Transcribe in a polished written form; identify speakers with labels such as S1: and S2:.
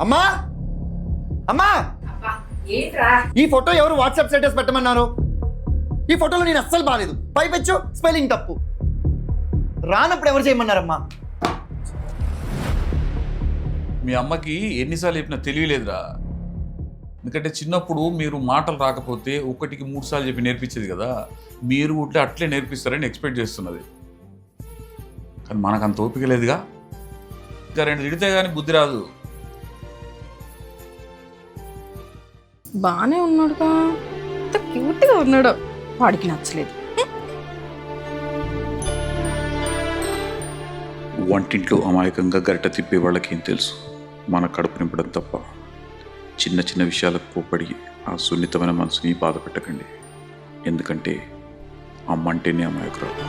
S1: అమ్మా అమ్మా,
S2: ఏంట్రా?
S1: ఈ ఫోటో ఎవరు వాట్సాప్ స్టేటస్ పెట్టమన్నారు? ఈ ఫోటోలో నేను అస్సలు బాలేదు. పైపెచ్చు స్పెల్లింగ్ తప్పు. రానప్పుడు ఎవరు చేయమన్నారమ్మా?
S3: మీ అమ్మకి ఎన్నిసార్లు చెప్పినా తెలియలేదురా. ఎందుకంటే చిన్నప్పుడు మీరు మాటలు రాకపోతే ఒకటికి 3 సార్లు చెప్పి నేర్పించేది కదా. మీరు ఉంటే అట్లే నేర్పిస్తారని ఎక్స్పెక్ట్ చేస్తున్నది. కానీ మనకు అంత ఓపిక లేదుగా. ఇంకా 2 తిడితే కానీ బుద్ధి రాదు.
S4: బానే ఉన్నాడుగా, ఎంత క్యూట్గా ఉన్నాడు. వాడికి నచ్చలేదు.
S3: వంటింట్లో అమాయకంగా గరిట తిప్పే వాళ్ళకి ఏం తెలుసు, మన కడుపు నింపడం తప్ప. చిన్న చిన్న విషయాలకు కోపడి ఆ సున్నితమైన మనసుని బాధ పెట్టకండి. ఎందుకంటే అమ్మ అంటేనే అమాయకురాలు.